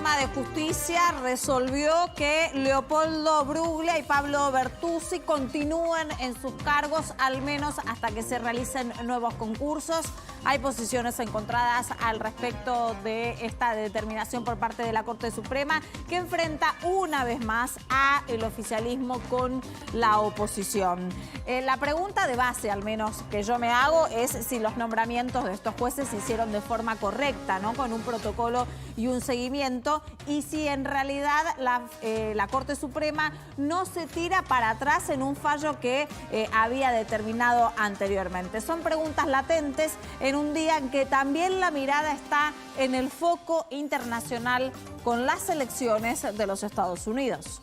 Suprema de Justicia resolvió que Leopoldo Bruglia y Pablo Bertuzzi continúen en sus cargos, al menos hasta que se realicen nuevos concursos. Hay posiciones encontradas al respecto de esta determinación por parte de la Corte Suprema, que enfrenta una vez más al oficialismo con la oposición. La pregunta de base, al menos que yo me hago, es si los nombramientos de estos jueces se hicieron de forma correcta, ¿no? Con un protocolo y un seguimiento, y si en realidad la Corte Suprema no se tira para atrás en un fallo que había determinado anteriormente. Son preguntas latentes en un día en que también la mirada está en el foco internacional con las elecciones de los Estados Unidos.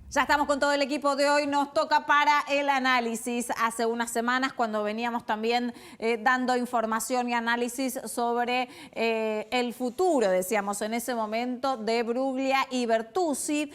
Ya estamos con todo el equipo de hoy. Nos toca para el análisis. Hace unas semanas, cuando veníamos también dando información y análisis sobre el futuro, decíamos en ese momento, de Bruglia y Bertuzzi,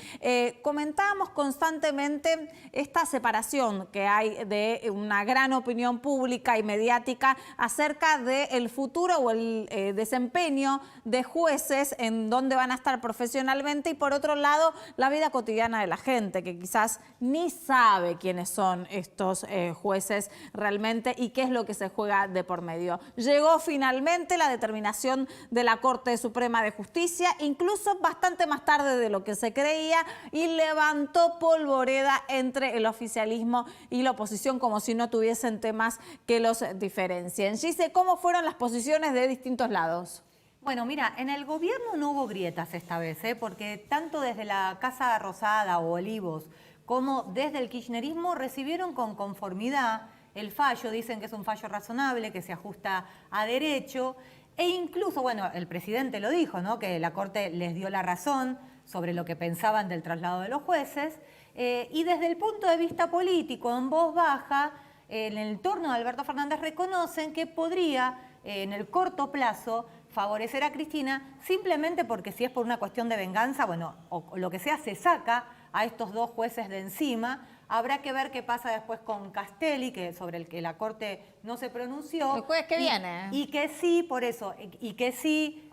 comentábamos constantemente esta separación que hay de una gran opinión pública y mediática acerca del futuro o el desempeño de jueces, en dónde van a estar profesionalmente, y por otro lado, la vida cotidiana de la gente, que quizás ni sabe quiénes son estos jueces realmente y qué es lo que se juega de por medio. Llegó finalmente la determinación de la Corte Suprema de Justicia, incluso bastante más tarde de lo que se creía, y levantó polvoreda entre el oficialismo y la oposición, como si no tuviesen temas que los diferencien. Gise, ¿cómo fueron las posiciones de distintos lados? Bueno, mira, en el gobierno no hubo grietas esta vez, porque tanto desde la Casa Rosada o Olivos como desde el kirchnerismo recibieron con conformidad el fallo. Dicen que es un fallo razonable, que se ajusta a derecho, e incluso, bueno, el presidente lo dijo, ¿no?, que la Corte les dio la razón sobre lo que pensaban del traslado de los jueces, y desde el punto de vista político, en voz baja, en el entorno de Alberto Fernández reconocen que podría, en el corto plazo, favorecer a Cristina, simplemente porque si es por una cuestión de venganza, bueno, o lo que sea, se saca a estos dos jueces de encima. Habrá que ver qué pasa después con Castelli, sobre el que la Corte no se pronunció. El jueves que viene. Y que sí, por eso, y que sí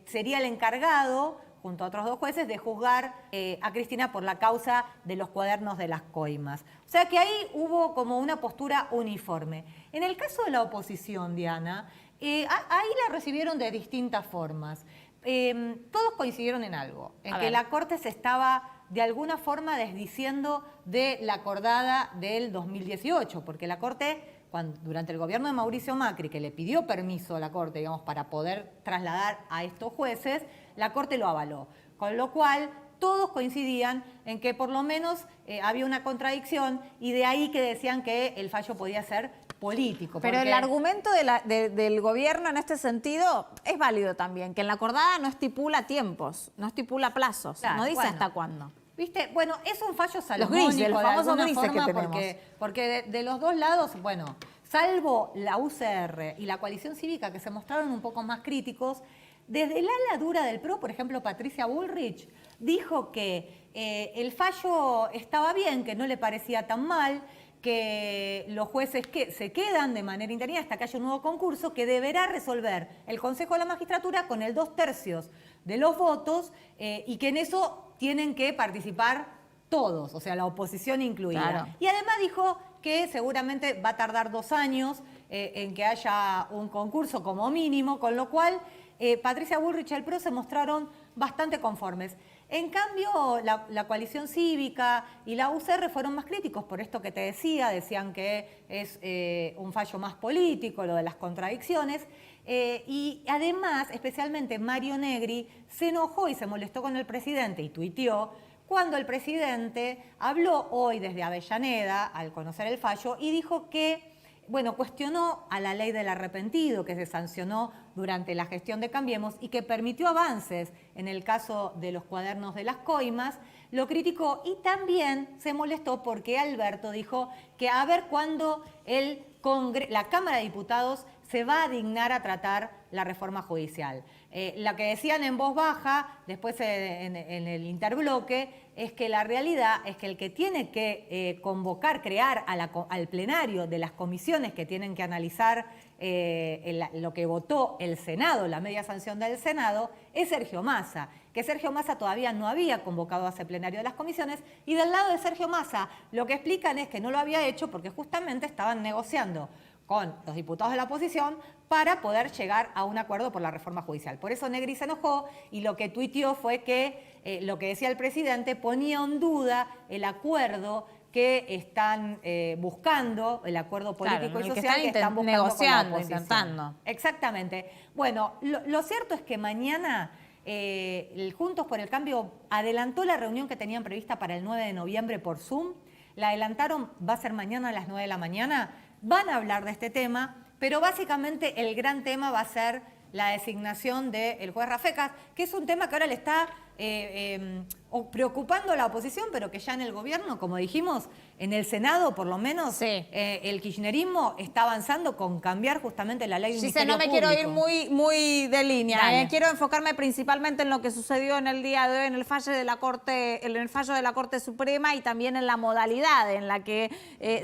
sería el encargado, junto a otros dos jueces, de juzgar a Cristina por la causa de los cuadernos de las coimas. O sea que ahí hubo como una postura uniforme. En el caso de la oposición, Diana, ahí la recibieron de distintas formas. Todos coincidieron en algo, en que la Corte se estaba de alguna forma desdiciendo de la acordada del 2018, porque la Corte, durante el gobierno de Mauricio Macri, que le pidió permiso a la Corte, digamos, para poder trasladar a estos jueces, la Corte lo avaló. Con lo cual, todos coincidían en que por lo menos había una contradicción, y de ahí que decían que el fallo podía ser político. Pero el argumento del gobierno en este sentido es válido también, que en la acordada no estipula tiempos, no estipula plazos, claro, no dice hasta cuándo. ¿Viste? Bueno, es un fallo salomónico, los grises, el famoso de alguna grises forma, que tenemos. porque de los dos lados, bueno, salvo la UCR y la coalición cívica, que se mostraron un poco más críticos, desde el ala dura del PRO, por ejemplo, Patricia Bullrich, dijo que el fallo estaba bien, que no le parecía tan mal, que los jueces se quedan de manera interina hasta que haya un nuevo concurso, que deberá resolver el Consejo de la Magistratura con el 2/3 de los votos, y que en eso tienen que participar todos, o sea, la oposición incluida. Claro. Y además dijo que seguramente va a tardar 2 años en que haya un concurso como mínimo, con lo cual Patricia Bullrich y el PRO se mostraron bastante conformes. En cambio, la coalición cívica y la UCR fueron más críticos por esto que te decía, decían que es un fallo más político, lo de las contradicciones, y además, especialmente Mario Negri, se enojó y se molestó con el presidente y tuiteó cuando el presidente habló hoy desde Avellaneda al conocer el fallo y dijo que, bueno, cuestionó a la ley del arrepentido que se sancionó durante la gestión de Cambiemos y que permitió avances en el caso de los cuadernos de las coimas, lo criticó y también se molestó porque Alberto dijo que a ver cuándo la Cámara de Diputados se va a dignar a tratar la reforma judicial. La que decían en voz baja, después en el interbloque, es que la realidad es que el que tiene que convocar, crear al plenario de las comisiones que tienen que analizar lo que votó el Senado, la media sanción del Senado, es Sergio Massa, que Sergio Massa todavía no había convocado a ese plenario de las comisiones, y del lado de Sergio Massa lo que explican es que no lo había hecho porque justamente estaban negociando con los diputados de la oposición para poder llegar a un acuerdo por la reforma judicial. Por eso Negri se enojó y lo que tuiteó fue que lo que decía el presidente ponía en duda el acuerdo que están buscando, el acuerdo político y social que están buscando negociando, con la oposición. intentando. Exactamente. Bueno, lo cierto es que mañana Juntos por el Cambio adelantó la reunión que tenían prevista para el 9 de noviembre por Zoom. La adelantaron, va a ser mañana a las 9 de la mañana. Van a hablar de este tema, pero básicamente el gran tema va a ser la designación del juez Rafecas, que es un tema que ahora le está preocupando a la oposición, pero que ya en el gobierno, como dijimos, en el Senado por lo menos, sí, el kirchnerismo está avanzando con cambiar justamente la ley del Ministerio no me Público. quiero ir muy de línea. Dale. Quiero enfocarme principalmente en lo que sucedió en el día de hoy, en el fallo de la Corte Suprema y también en la modalidad en la que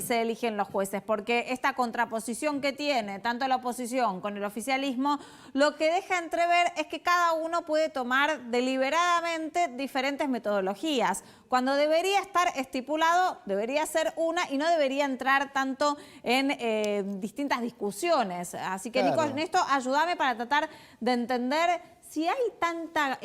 se eligen los jueces, porque esta contraposición que tiene tanto la oposición con el oficialismo, lo que deja entrever es que cada uno puede tomar deliberadamente diferentes metodologías. Cuando debería estar estipulado, debería ser una y no debería entrar tanto en distintas discusiones. Así que, claro. Nico, en esto ayúdame para tratar de entender si hay tanta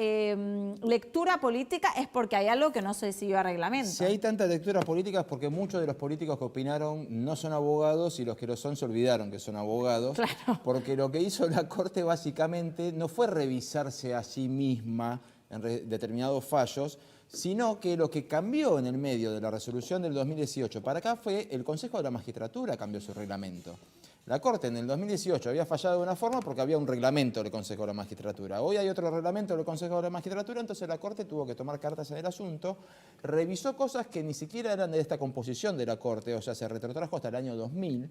lectura política es porque hay algo que no se siguió a reglamento. Si hay tanta lectura política es porque muchos de los políticos que opinaron no son abogados y los que lo son se olvidaron que son abogados. Claro. Porque lo que hizo la Corte básicamente no fue revisarse a sí misma en determinados fallos, sino que lo que cambió en el medio de la resolución del 2018 para acá fue el Consejo de la Magistratura cambió su reglamento. La Corte en el 2018 había fallado de una forma porque había un reglamento del Consejo de la Magistratura. Hoy hay otro reglamento del Consejo de la Magistratura, entonces la Corte tuvo que tomar cartas en el asunto, revisó cosas que ni siquiera eran de esta composición de la Corte, o sea, se retrotrajo hasta el año 2000.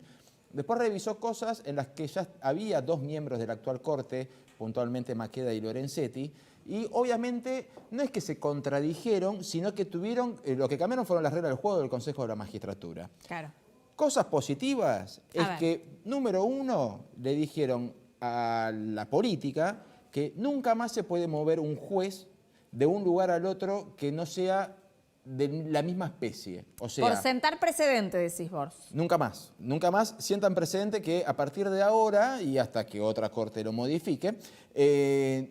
Después revisó cosas en las que ya había dos miembros de la actual Corte, puntualmente Maqueda y Lorenzetti, y obviamente no es que se contradijeron, sino que lo que cambiaron fueron las reglas del juego del Consejo de la Magistratura. Claro. Cosas positivas es que, número uno, le dijeron a la política que nunca más se puede mover un juez de un lugar al otro que no sea de la misma especie. O sea, por sentar precedente, decís vos. nunca más sientan precedente que a partir de ahora y hasta que otra corte lo modifique,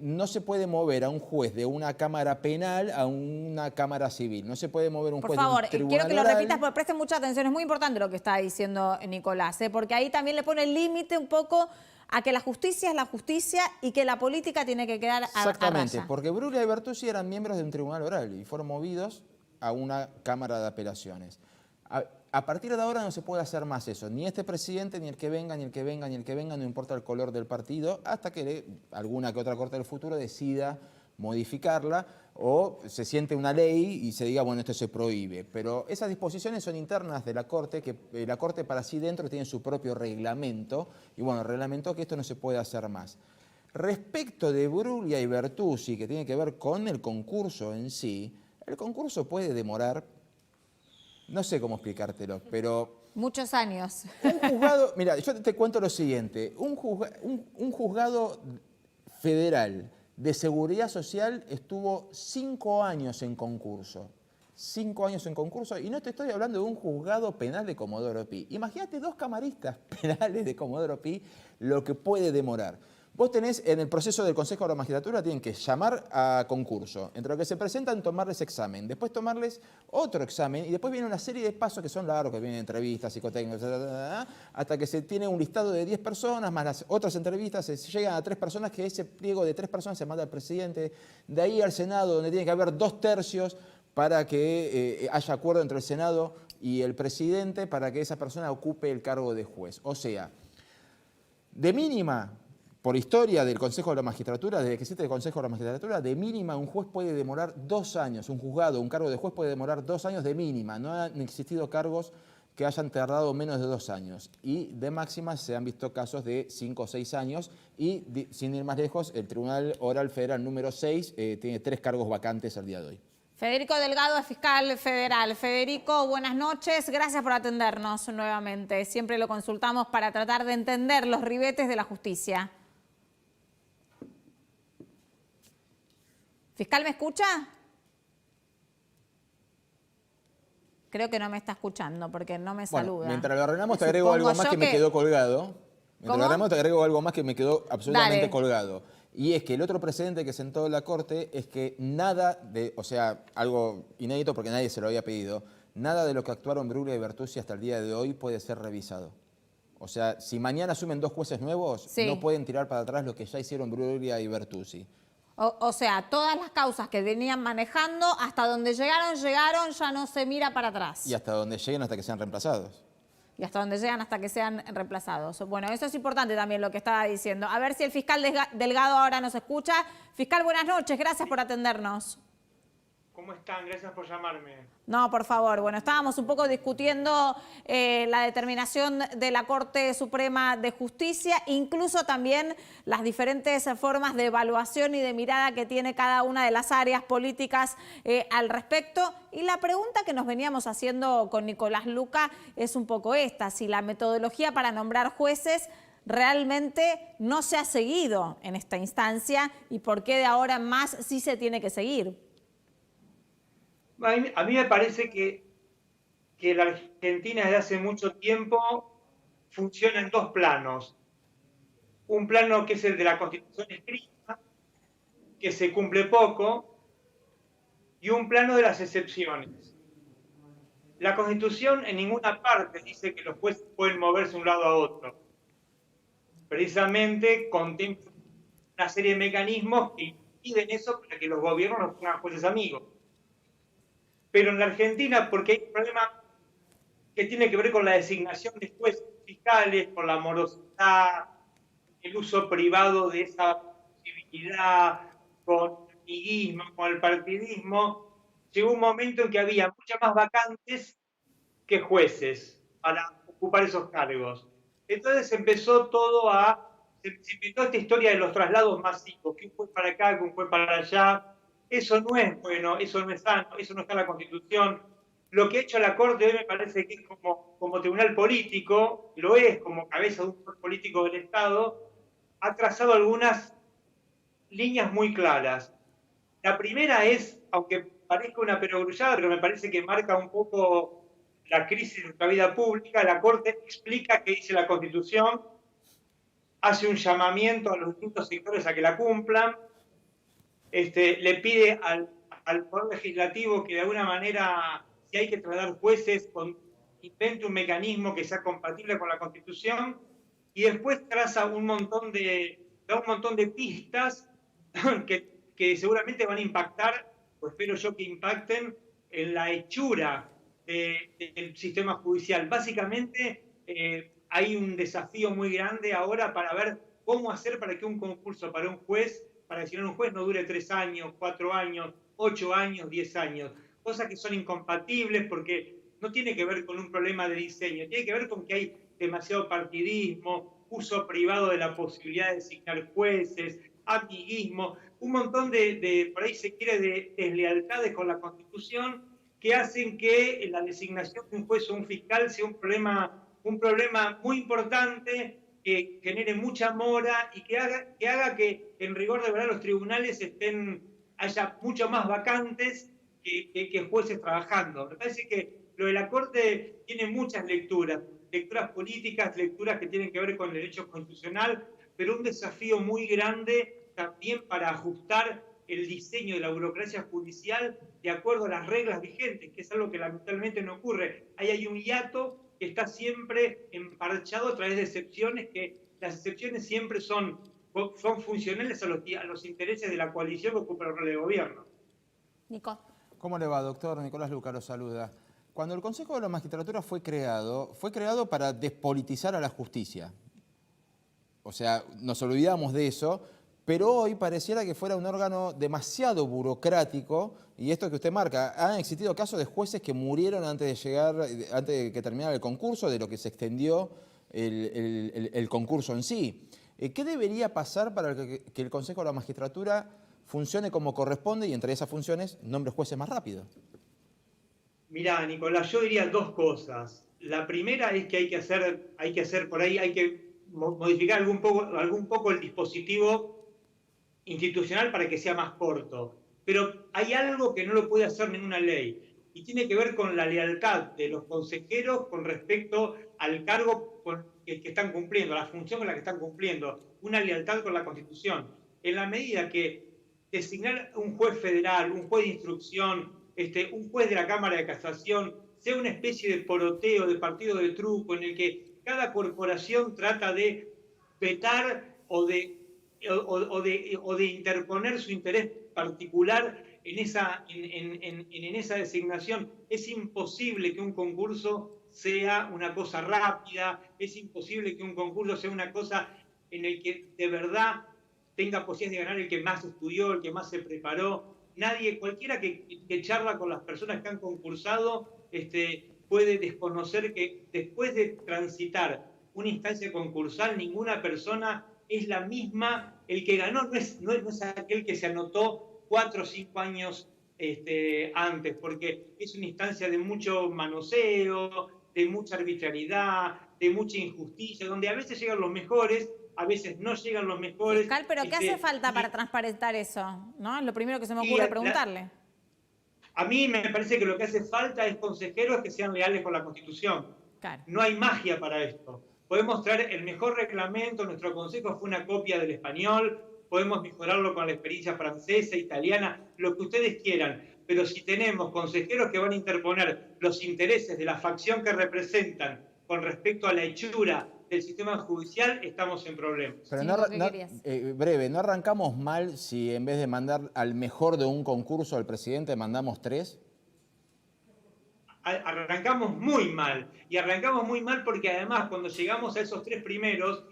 no se puede mover a un juez de una cámara penal a una cámara civil. No se puede mover un Por juez favor, de un tribunal quiero que lo oral. repitas porque presten mucha atención. Es muy importante lo que está diciendo Nicolás, porque ahí también le pone el límite un poco a que la justicia es la justicia y que la política tiene que quedar a Exactamente, raya. porque Bruglia y Bertuzzi eran miembros de un tribunal oral y fueron movidos a una cámara de apelaciones. A partir de ahora no se puede hacer más eso, ni este presidente, ni el que venga, ni el que venga, ni el que venga, no importa el color del partido, hasta que alguna que otra corte del futuro decida modificarla o se siente una ley y se diga, bueno, esto se prohíbe. Pero esas disposiciones son internas de la Corte, que la Corte para sí dentro tiene su propio reglamento, y bueno, reglamentó que esto no se puede hacer más. Respecto de Bruglia y Bertuzzi, que tiene que ver con el concurso en sí, el concurso puede demorar, no sé cómo explicártelo, pero... Muchos años. Un juzgado, mira, yo te cuento lo siguiente, un juzgado federal de seguridad social estuvo 5 años en concurso. 5 años en concurso, y no te estoy hablando de un juzgado penal de Comodoro Pi. Imagínate 2 camaristas penales de Comodoro Pi, lo que puede demorar. Vos tenés en el proceso del Consejo de la Magistratura, tienen que llamar a concurso. Entre lo que se presentan, tomarles examen. Después tomarles otro examen. Y después viene una serie de pasos que son largos, que vienen entrevistas, psicotécnicas, hasta que se tiene un listado de 10 personas, más las otras entrevistas, se llegan a 3 personas, que ese pliego de 3 personas se manda al presidente. De ahí al Senado, donde tiene que haber 2/3 para que haya acuerdo entre el Senado y el presidente, para que esa persona ocupe el cargo de juez. O sea, de mínima... Por historia del Consejo de la Magistratura, desde que existe el Consejo de la Magistratura, de mínima un juez puede demorar 2 años, un juzgado, un cargo de juez puede demorar 2 años de mínima. No han existido cargos que hayan tardado menos de 2 años. Y de máxima se han visto casos de 5 o 6 años. Y sin ir más lejos, el Tribunal Oral Federal número 6 tiene 3 cargos vacantes al día de hoy. Federico Delgado es fiscal federal. Federico, buenas noches. Gracias por atendernos nuevamente. Siempre lo consultamos para tratar de entender los ribetes de la justicia. ¿Fiscal, me escucha? Creo que no me está escuchando porque no me saluda. Mientras lo arreglamos te agrego algo más que me quedó colgado. Mientras lo arreglamos te agrego algo más que me quedó absolutamente colgado. Y es que el otro precedente que sentó la Corte es que nada de, o sea, algo inédito porque nadie se lo había pedido, nada de lo que actuaron Bruglia y Bertuzzi hasta el día de hoy puede ser revisado. O sea, si mañana asumen 2 jueces nuevos, no pueden tirar para atrás lo que ya hicieron Bruglia y Bertuzzi. O sea, todas las causas que venían manejando, hasta donde llegaron, ya no se mira para atrás. Y hasta donde lleguen hasta que sean reemplazados. Y hasta donde llegan hasta que sean reemplazados. Bueno, eso es importante también lo que estaba diciendo. A ver si el fiscal Delgado ahora nos escucha. Fiscal, buenas noches, gracias por atendernos. ¿Cómo están? Gracias por llamarme. No, por favor. Bueno, estábamos un poco discutiendo la determinación de la Corte Suprema de Justicia, incluso también las diferentes formas de evaluación y de mirada que tiene cada una de las áreas políticas al respecto. Y la pregunta que nos veníamos haciendo con Nicolás Luca es un poco esta, si la metodología para nombrar jueces realmente no se ha seguido en esta instancia y por qué de ahora en más sí se tiene que seguir. A mí me parece que la Argentina desde hace mucho tiempo funciona en 2 planos. Un plano que es el de la Constitución escrita, que se cumple poco, y un plano de las excepciones. La Constitución en ninguna parte dice que los jueces pueden moverse de un lado a otro. Precisamente contempla una serie de mecanismos que impiden eso para que los gobiernos no pongan jueces amigos. Pero en la Argentina, porque hay un problema que tiene que ver con la designación de jueces fiscales, con la morosidad, el uso privado de esa posibilidad, con el amiguismo, con el partidismo, llegó un momento en que había muchas más vacantes que jueces para ocupar esos cargos. Entonces se empezó esta historia de los traslados masivos, que un juez para acá, que un juez para allá. Eso no es bueno, eso no es sano, eso no está en la Constitución. Lo que ha hecho la Corte hoy me parece que es como tribunal político, lo es como cabeza de un poder político del Estado, ha trazado algunas líneas muy claras. La primera es, aunque parezca una perogrullada, pero me parece que marca un poco la crisis de nuestra vida pública, la Corte explica qué dice la Constitución, hace un llamamiento a los distintos sectores a que la cumplan, le pide al Poder Legislativo que de alguna manera, si hay que trasladar jueces, invente un mecanismo que sea compatible con la Constitución, y después traza un montón de pistas que seguramente van a impactar, o espero yo que impacten, en la hechura del sistema judicial. Básicamente hay un desafío muy grande ahora para ver cómo hacer para que un concurso para un juez, para designar un juez, no dure 3 años, 4 años, 8 años, 10 años. Cosas que son incompatibles porque no tiene que ver con un problema de diseño, tiene que ver con que hay demasiado partidismo, uso privado de la posibilidad de designar jueces, amiguismo, un montón por ahí se quiere, de deslealtades con la Constitución que hacen que la designación de un juez o un fiscal sea un problema muy importante, que genere mucha mora y que haga que en rigor de verdad los tribunales haya mucho más vacantes que jueces trabajando. Me parece que lo de la Corte tiene muchas lecturas políticas, lecturas que tienen que ver con el derecho constitucional, pero un desafío muy grande también para ajustar el diseño de la burocracia judicial de acuerdo a las reglas vigentes, que es algo que lamentablemente no ocurre. Ahí hay un hiato que está siempre emparchado a través de excepciones, que las excepciones siempre son funcionales a los intereses de la coalición que ocupa el rol de gobierno. Nico. ¿Cómo le va, doctor? Nicolás Luca lo saluda. Cuando el Consejo de la Magistratura fue creado para despolitizar a la justicia. O sea, nos olvidamos de eso, pero hoy pareciera que fuera un órgano demasiado burocrático, y esto que usted marca, han existido casos de jueces que murieron antes de que terminara el concurso, de lo que se extendió el concurso en sí. ¿Qué debería pasar para que el Consejo de la Magistratura funcione como corresponde y entre esas funciones nombre jueces más rápido? Mirá, Nicolás, yo diría dos cosas. La primera es que hay que hacer por ahí, hay que modificar algún poco el dispositivo institucional para que sea más corto. Pero hay algo que no lo puede hacer ninguna ley y tiene que ver con la lealtad de los consejeros con respecto al cargo que están cumpliendo, la función con la que están cumpliendo, una lealtad con la Constitución. En la medida que designar un juez federal, un juez de instrucción, un juez de la Cámara de Casación, sea una especie de poroteo, de partido de truco, en el que cada corporación trata de vetar o de interponer su interés particular en esa designación. Es imposible que un concurso sea una cosa rápida, es imposible que un concurso sea una cosa en el que de verdad tenga posibilidades de ganar el que más estudió, el que más se preparó. Nadie, cualquiera que charla con las personas que han concursado, puede desconocer que después de transitar una instancia concursal, ninguna persona es la misma. El que ganó no es aquel que se anotó 4 o 5 años antes, porque es una instancia de mucho manoseo, de mucha arbitrariedad, de mucha injusticia, donde a veces llegan los mejores, a veces no llegan los mejores. Fiscal, pero ¿qué hace falta para transparentar eso? ¿No? Es lo primero que se me ocurre preguntarle. A mí me parece que lo que hace falta es consejeros que sean leales con la Constitución. Claro. No hay magia para esto. Podemos traer el mejor reglamento, nuestro consejo fue una copia del español, podemos mejorarlo con la experiencia francesa, italiana, lo que ustedes quieran, pero si tenemos consejeros que van a interponer los intereses de la facción que representan con respecto a la hechura del sistema judicial, estamos en problemas. Pero Sí, breve, ¿no arrancamos mal si en vez de mandar al mejor de un concurso al presidente mandamos 3? Arrancamos muy mal, y arrancamos muy mal porque además cuando llegamos a esos 3 primeros,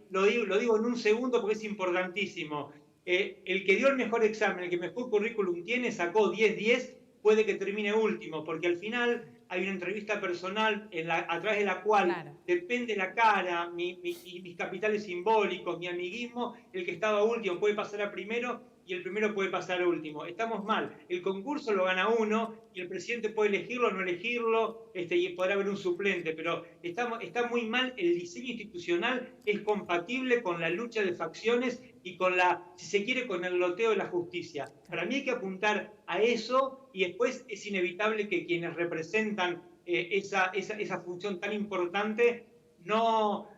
lo digo en un segundo porque es importantísimo, el que dio el mejor examen, el que mejor currículum tiene, sacó 10-10, puede que termine último, porque al final hay una entrevista personal a través de la cual depende la cara, mis capitales simbólicos, mi amiguismo, el que estaba último puede pasar a primero y el primero puede pasar a último. Estamos mal. El concurso lo gana uno y el presidente puede elegirlo o no elegirlo, y podrá haber un suplente, pero está muy mal. El diseño institucional es compatible con la lucha de facciones y con si se quiere, con el loteo de la justicia. Para mí hay que apuntar a eso y después es inevitable que quienes representan esa función tan importante no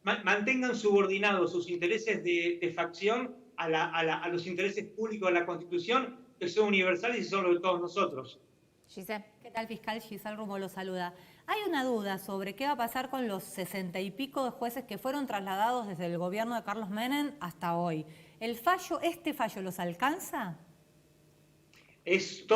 mantengan subordinados sus intereses de facción a los intereses públicos de la Constitución, que son universales y son los de todos nosotros. Giselle. ¿Qué tal, fiscal? Giselle Rumo lo saluda. Hay una duda sobre qué va a pasar con los 60 y pico de jueces que fueron trasladados desde el gobierno de Carlos Menem hasta hoy. ¿Este fallo los alcanza? Es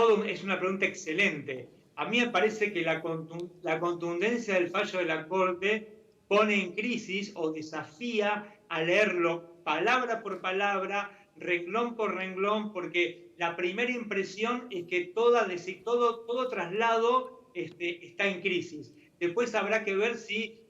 una pregunta excelente. A mí me parece que la contundencia del fallo de la Corte pone en crisis o desafía a leerlo palabra por palabra, renglón por renglón, porque la primera impresión es que todo traslado está en crisis. Después habrá que ver si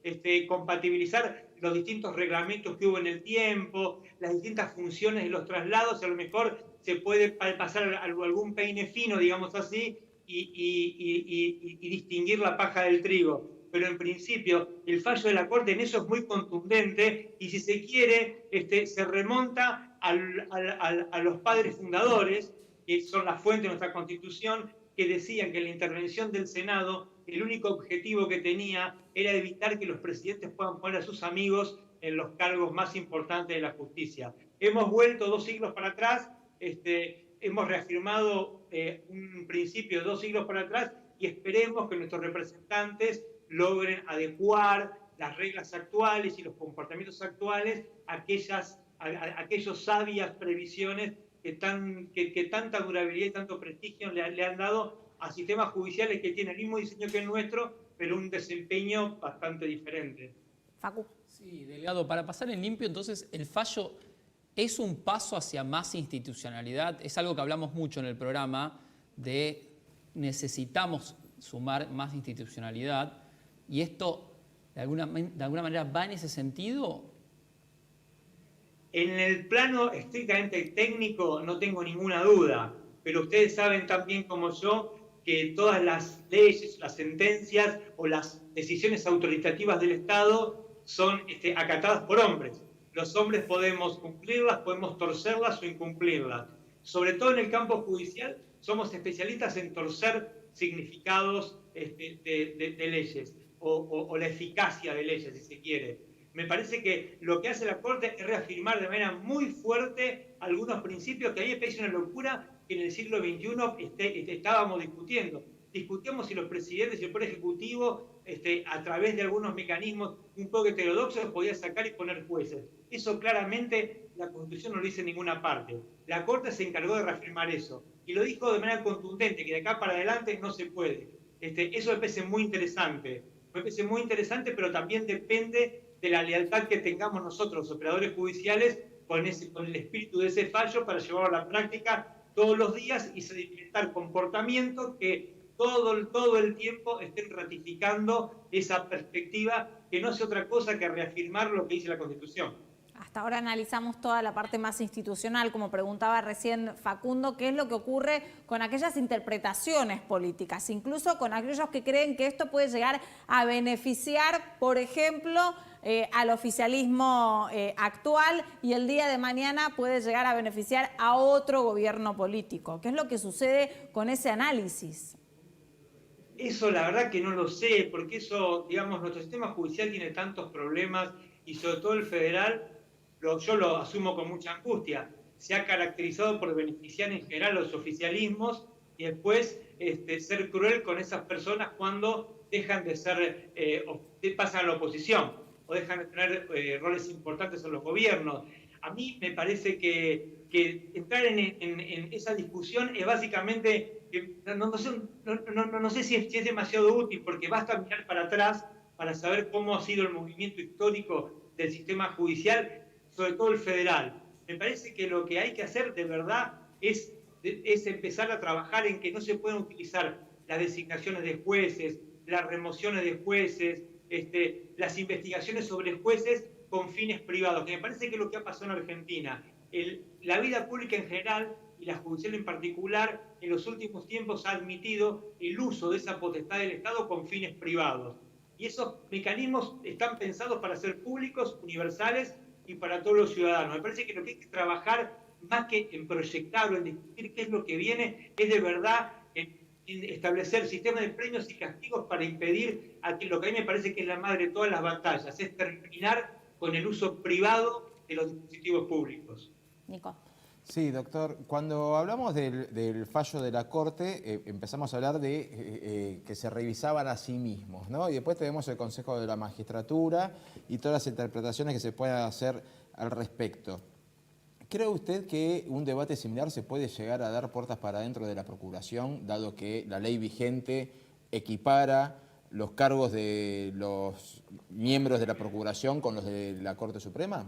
compatibilizar los distintos reglamentos que hubo en el tiempo, las distintas funciones de los traslados, a lo mejor se puede pasar algún peine fino, digamos así, y distinguir la paja del trigo. Pero en principio el fallo de la Corte en eso es muy contundente y si se quiere se remonta a los padres fundadores, que son la fuente de nuestra Constitución, que decían que la intervención del Senado, el único objetivo que tenía era evitar que los presidentes puedan poner a sus amigos en los cargos más importantes de la justicia. Hemos vuelto 2 siglos para atrás, hemos reafirmado un principio 2 siglos para atrás y esperemos que nuestros representantes logren adecuar las reglas actuales y los comportamientos actuales a aquellas sabias previsiones que tanta durabilidad y tanto prestigio le han dado a sistemas judiciales que tienen el mismo diseño que el nuestro, pero un desempeño bastante diferente. Facu. Sí, delegado, para pasar en limpio, entonces el fallo ¿Es un paso hacia más institucionalidad? Es algo que hablamos mucho en el programa, de necesitamos sumar más institucionalidad, y esto de alguna manera va en ese sentido. En el plano estrictamente técnico no tengo ninguna duda, pero ustedes saben tan bien como yo que todas las leyes, las sentencias o las decisiones autoritativas del Estado son acatadas por hombres. Los hombres podemos cumplirlas, podemos torcerlas o incumplirlas. Sobre todo en el campo judicial somos especialistas en torcer significados de leyes o la eficacia de leyes, si se quiere. Me parece que lo que hace la Corte es reafirmar de manera muy fuerte algunos principios que a mí me parece una locura que en el siglo XXI estábamos discutiendo. Discutíamos si los presidentes y el Poder Ejecutivo, a través de algunos mecanismos un poco heterodoxos, podía sacar y poner jueces. Eso claramente la Constitución no lo dice en ninguna parte. La Corte se encargó de reafirmar eso y lo dijo de manera contundente, que de acá para adelante no se puede. Eso me parece muy interesante. Me parece muy interesante, pero también depende de la lealtad que tengamos nosotros, los operadores judiciales, con el espíritu de ese fallo para llevarlo a la práctica todos los días y sedimentar comportamientos que todo el tiempo estén ratificando esa perspectiva que no es otra cosa que reafirmar lo que dice la Constitución. Hasta ahora analizamos toda la parte más institucional, como preguntaba recién Facundo, qué es lo que ocurre con aquellas interpretaciones políticas, incluso con aquellos que creen que esto puede llegar a beneficiar, por ejemplo, al oficialismo actual, y el día de mañana puede llegar a beneficiar a otro gobierno político. ¿Qué es lo que sucede con ese análisis? Eso la verdad que no lo sé, porque eso, digamos, nuestro sistema judicial tiene tantos problemas y sobre todo el federal, yo lo asumo con mucha angustia, se ha caracterizado por beneficiar en general los oficialismos y después ser cruel con esas personas cuando dejan de ser, pasan a la oposición o dejan de tener roles importantes en los gobiernos. A mí me parece que entrar en esa discusión es básicamente, no sé si es demasiado útil, porque basta mirar para atrás para saber cómo ha sido el movimiento histórico del sistema judicial, sobre todo el federal. Me parece que lo que hay que hacer de verdad es empezar a trabajar en que no se puedan utilizar las designaciones de jueces, las remociones de jueces, las investigaciones sobre jueces con fines privados, que me parece que es lo que ha pasado en Argentina. La vida pública en general y la judicial en particular en los últimos tiempos ha admitido el uso de esa potestad del Estado con fines privados. Y esos mecanismos están pensados para ser públicos, universales y para todos los ciudadanos. Me parece que lo que hay que trabajar, más que en proyectarlo, en discutir qué es lo que viene, es de verdad en establecer sistemas de premios y castigos para impedir lo que a mí me parece que es la madre de todas las batallas, es terminar con el uso privado de los dispositivos públicos. Nico. Sí, doctor, cuando hablamos del fallo de la Corte, empezamos a hablar de que se revisaban a sí mismos, ¿no? Y después tenemos el Consejo de la Magistratura y todas las interpretaciones que se puedan hacer al respecto. ¿Cree usted que un debate similar se puede llegar a dar puertas para adentro de la Procuración, dado que la ley vigente equipara los cargos de los miembros de la Procuración con los de la Corte Suprema?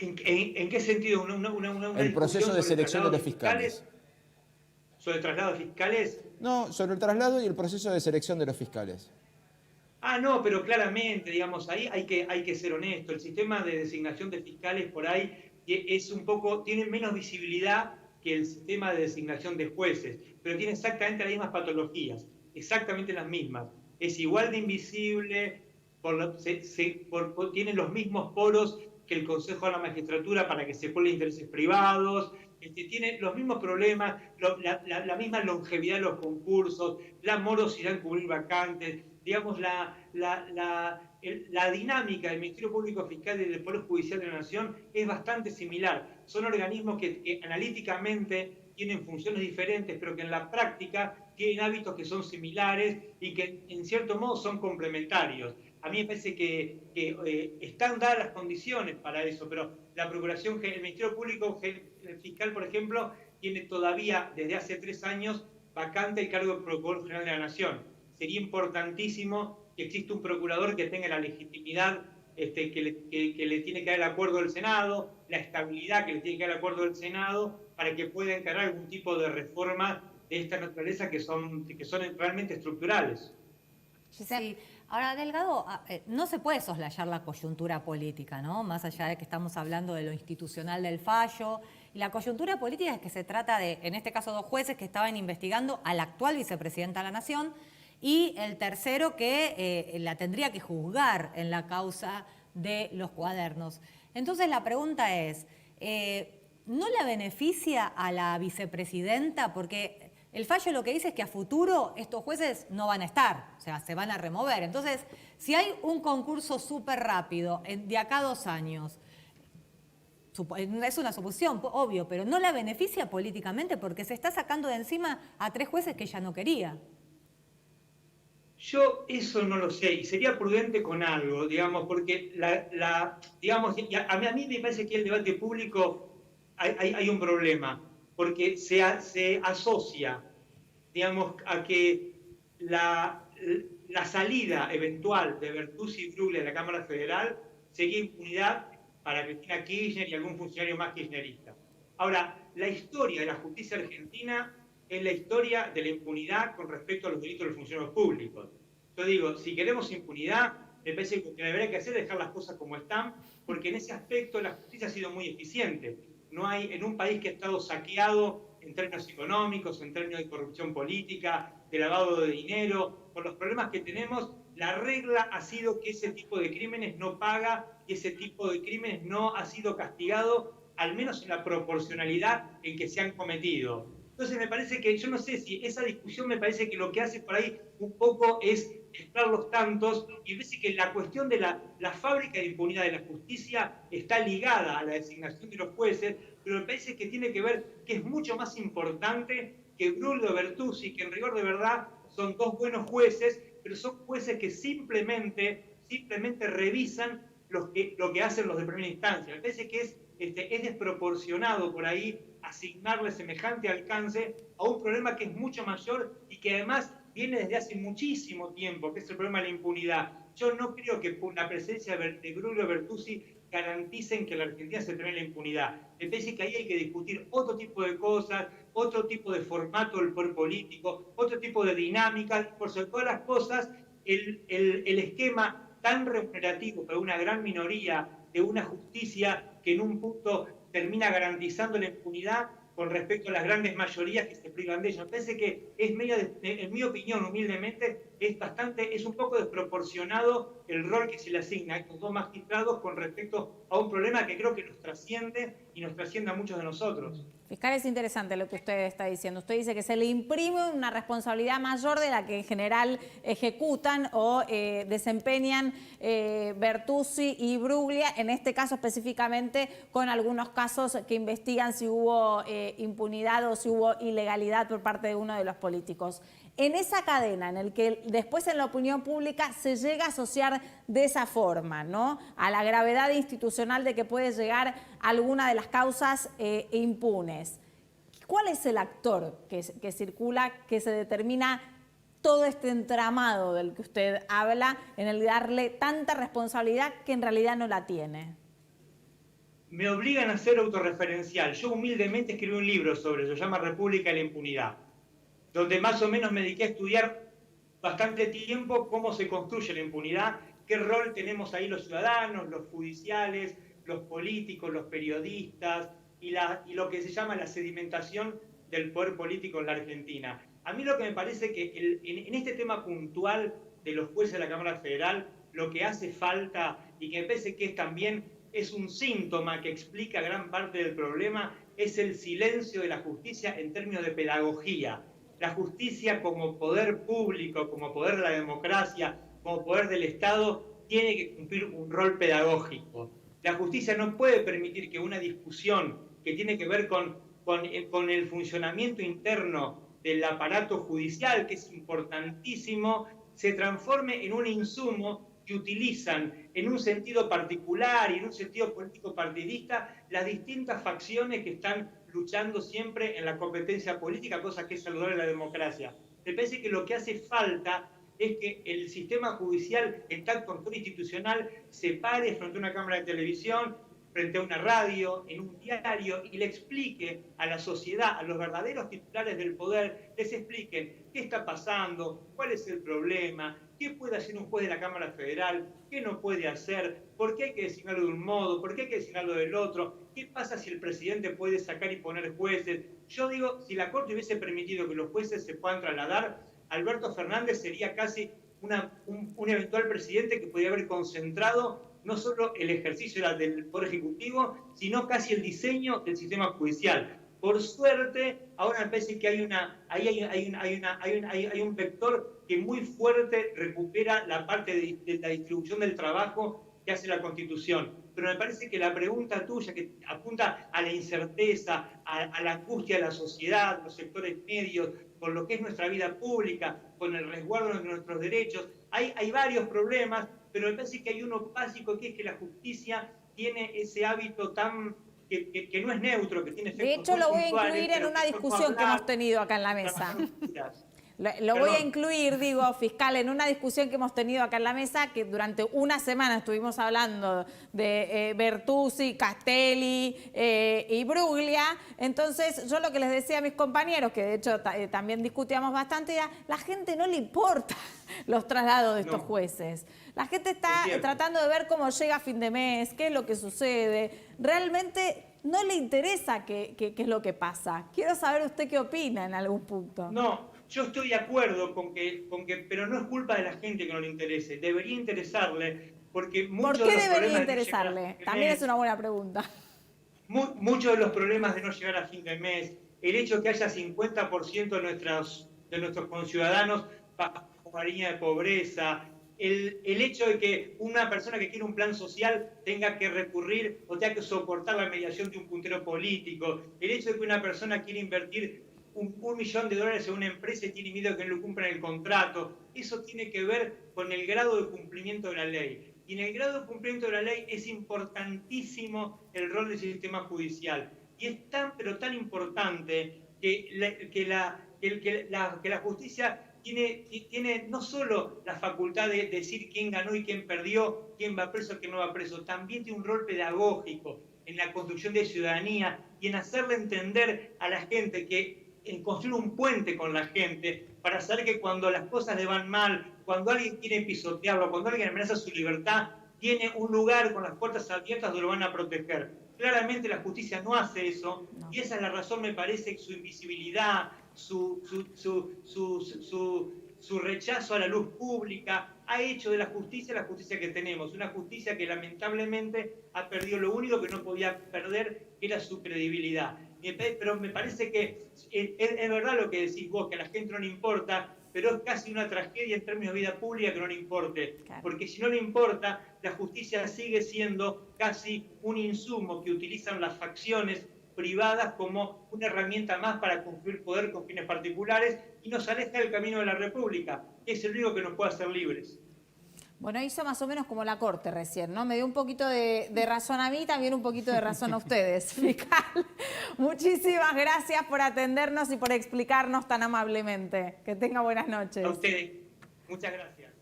¿En qué sentido? El proceso de selección de los fiscales. ¿Sobre traslado de fiscales? No, sobre el traslado y el proceso de selección de los fiscales. No, pero claramente, digamos, ahí hay que ser honesto. El sistema de designación de fiscales por ahí tiene menos visibilidad que el sistema de designación de jueces, pero tiene exactamente las mismas patologías, exactamente las mismas. Es igual de invisible, tiene los mismos poros que el Consejo de la Magistratura para que se cuelen intereses privados, tiene los mismos problemas, la misma longevidad de los concursos, la morosidad en cubrir vacantes, digamos, la dinámica del Ministerio Público Fiscal y del Poder Judicial de la Nación es bastante similar. Son organismos que analíticamente tienen funciones diferentes, pero que en la práctica tienen hábitos que son similares y que en cierto modo son complementarios. A mí me parece que están dadas las condiciones para eso, pero la Procuración, el Ministerio Público Fiscal, por ejemplo, tiene todavía desde hace 3 años vacante el cargo de Procurador General de la Nación. Sería importantísimo que exista un procurador que tenga la legitimidad que le tiene que dar el acuerdo del Senado, la estabilidad que le tiene que dar el acuerdo del Senado para que pueda encarar algún tipo de reforma de esta naturaleza que son realmente estructurales. Sí. Ahora, Delgado, no se puede soslayar la coyuntura política, ¿no? Más allá de que estamos hablando de lo institucional del fallo. Y la coyuntura política es que se trata de, en este caso, 2 jueces que estaban investigando a la actual vicepresidenta de la Nación y el tercero que la tendría que juzgar en la causa de los cuadernos. Entonces, la pregunta es, ¿no la beneficia a la vicepresidenta? Porque el fallo lo que dice es que a futuro estos jueces no van a estar, o sea, se van a remover. Entonces, si hay un concurso súper rápido de acá a 2 años, es una suposición, obvio, pero no la beneficia políticamente porque se está sacando de encima a 3 jueces que ella no quería. Yo eso no lo sé, y sería prudente con algo, digamos, porque digamos, a mí me parece que el debate público hay un problema, porque se asocia, digamos, a que la salida eventual de Bertuzzi y Bruglia de la Cámara Federal sería impunidad para Cristina Kirchner y algún funcionario más kirchnerista. Ahora, la historia de la justicia argentina es la historia de la impunidad con respecto a los delitos de los funcionarios públicos. Yo digo, si queremos impunidad, me parece que lo que habría que hacer es dejar las cosas como están, porque en ese aspecto la justicia ha sido muy eficiente. No hay, en un país que ha estado saqueado en términos económicos, en términos de corrupción política, de lavado de dinero, por los problemas que tenemos, la regla ha sido que ese tipo de crímenes no paga y ese tipo de crímenes no ha sido castigado, al menos en la proporcionalidad en que se han cometido. Entonces me parece que, yo no sé si esa discusión me parece que lo que hace por ahí un poco es mezclar los tantos y parece que la cuestión de la fábrica de impunidad de la justicia está ligada a la designación de los jueces, pero me parece que tiene que ver que es mucho más importante que Bruglia o Bertuzzi, que en rigor de verdad son 2 buenos jueces, pero son jueces que simplemente revisan lo que hacen los de primera instancia. Me parece que es desproporcionado por ahí asignarle semejante alcance a un problema que es mucho mayor y que además viene desde hace muchísimo tiempo, que es el problema de la impunidad. Yo no creo que la presencia de Bruglia o Bertuzzi garanticen que en la Argentina se termine la impunidad. Me parece que ahí hay que discutir otro tipo de cosas, otro tipo de formato del poder político, otro tipo de dinámica, y por sobre todas las cosas, el esquema tan remunerativo para una gran minoría de una justicia que en un punto termina garantizando la impunidad con respecto a las grandes mayorías que se privan de ello. Me parece que es medio, en mi opinión, humildemente, es un poco desproporcionado el rol que se le asigna a estos 2 magistrados con respecto a un problema que creo que nos trasciende y nos trasciende a muchos de nosotros. Fiscal, es interesante lo que usted está diciendo. Usted dice que se le imprime una responsabilidad mayor de la que en general ejecutan o desempeñan Bertuzzi y Bruglia, en este caso específicamente con algunos casos que investigan si hubo impunidad o si hubo ilegalidad por parte de uno de los políticos. En esa cadena en el que después en la opinión pública se llega a asociar de esa forma, ¿no?, a la gravedad institucional de que puede llegar alguna de las causas impunes. ¿Cuál es el actor que circula, que se determina todo este entramado del que usted habla, en el darle tanta responsabilidad que en realidad no la tiene? Me obligan a ser autorreferencial. Yo humildemente escribí un libro sobre eso, se llama República de la Impunidad, donde más o menos me dediqué a estudiar bastante tiempo cómo se construye la impunidad, qué rol tenemos ahí los ciudadanos, los judiciales, los políticos, los periodistas y lo que se llama la sedimentación del poder político en la Argentina. A mí lo que me parece que en este tema puntual de los jueces de la Cámara Federal, lo que hace falta y que me parece que también es un síntoma que explica gran parte del problema, es el silencio de la justicia en términos de pedagogía. La justicia como poder público, como poder de la democracia, como poder del Estado, tiene que cumplir un rol pedagógico. La justicia no puede permitir que una discusión que tiene que ver con el funcionamiento interno del aparato judicial, que es importantísimo, se transforme en un insumo que utilizan en un sentido particular y en un sentido político partidista las distintas facciones que están luchando siempre en la competencia política, cosa que es saludable en la democracia. Me parece que lo que hace falta es que el sistema judicial está en control institucional, se pare frente a una cámara de televisión, frente a una radio, en un diario, y le explique a la sociedad, a los verdaderos titulares del poder, les expliquen qué está pasando, cuál es el problema, qué puede hacer un juez de la Cámara Federal, qué no puede hacer, por qué hay que designarlo de un modo, por qué hay que designarlo del otro, qué pasa si el presidente puede sacar y poner jueces. Yo digo, si la Corte hubiese permitido que los jueces se puedan trasladar, Alberto Fernández sería casi un eventual presidente que podría haber concentrado no solo el ejercicio del Poder Ejecutivo, sino casi el diseño del sistema judicial. Por suerte, ahora me parece que hay un vector que muy fuerte recupera la parte de la distribución del trabajo que hace la Constitución. Pero me parece que la pregunta tuya, que apunta a la incerteza, a la angustia de la sociedad, los sectores medios, con lo que es nuestra vida pública, con el resguardo de nuestros derechos, hay varios problemas, pero me parece que hay uno básico, que es que la justicia tiene ese hábito tan que no es neutro, que tiene efectos. De hecho, lo voy a puntuales, incluir en una discusión que hemos tenido acá en la mesa. Lo voy a incluir, digo, fiscal, en una discusión que hemos tenido acá en la mesa, que durante una semana estuvimos hablando de Bertuzzi, Castelli y Bruglia. Entonces, yo lo que les decía a mis compañeros, que de hecho también discutíamos bastante, era, la gente no le importa los traslados de estos jueces. La gente está tratando de ver cómo llega a fin de mes, qué es lo que sucede. Realmente no le interesa qué es lo que pasa. Quiero saber usted qué opina en algún punto. No, yo estoy de acuerdo con que, pero no es culpa de la gente que no le interese. Debería interesarle, porque muchos ¿Por qué de los debería problemas interesarle? También es una buena pregunta. Muchos de los problemas de no llegar a fin de mes, el hecho de que haya 50% de nuestros conciudadanos bajo la línea de pobreza, el hecho de que una persona que quiere un plan social tenga que recurrir o tenga que soportar la mediación de un puntero político, el hecho de que una persona quiere invertir $1 millón en una empresa y tiene miedo de que no le cumplan el contrato, eso tiene que ver con el grado de cumplimiento de la ley. Y en el grado de cumplimiento de la ley es importantísimo el rol del sistema judicial. Y es tan, pero tan importante que la justicia tiene no solo la facultad de decir quién ganó y quién perdió, quién va preso, quién no va preso, también tiene un rol pedagógico en la construcción de ciudadanía y en hacerle entender a la gente en construir un puente con la gente para saber que cuando las cosas le van mal, cuando alguien quiere pisotearlo, cuando alguien amenaza su libertad, tiene un lugar con las puertas abiertas donde lo van a proteger. Claramente la justicia no hace eso, y esa es la razón, me parece, que su invisibilidad, su rechazo a la luz pública, ha hecho de la justicia que tenemos, una justicia que lamentablemente ha perdido lo único que no podía perder, que era su credibilidad. Pero me parece que es verdad lo que decís vos, que a la gente no le importa, pero es casi una tragedia en términos de vida pública que no le importe. Claro. Porque si no le importa, la justicia sigue siendo casi un insumo que utilizan las facciones privadas como una herramienta más para construir poder con fines particulares y nos aleja del camino de la República, que es el único que nos puede hacer libres. Bueno, hizo más o menos como la Corte recién, ¿no? Me dio un poquito de razón a mí, también un poquito de razón a ustedes, fiscal. Muchísimas gracias por atendernos y por explicarnos tan amablemente. Que tenga buenas noches. A ustedes. Muchas gracias.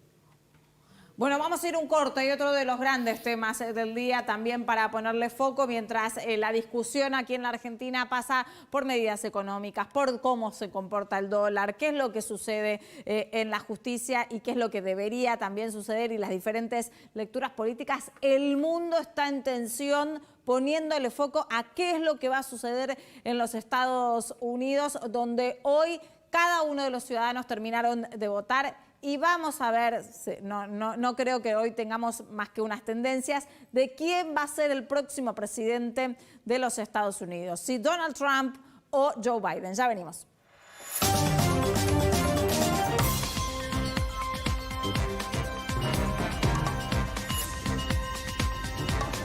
Bueno, vamos a ir un corte y otro de los grandes temas del día también para ponerle foco mientras la discusión aquí en la Argentina pasa por medidas económicas, por cómo se comporta el dólar, qué es lo que sucede en la justicia y qué es lo que debería también suceder y las diferentes lecturas políticas. El mundo está en tensión, poniéndole foco a qué es lo que va a suceder en los Estados Unidos, donde hoy cada uno de los ciudadanos terminaron de votar. Y vamos a ver, no creo que hoy tengamos más que unas tendencias de quién va a ser el próximo presidente de los Estados Unidos, si Donald Trump o Joe Biden. Ya venimos.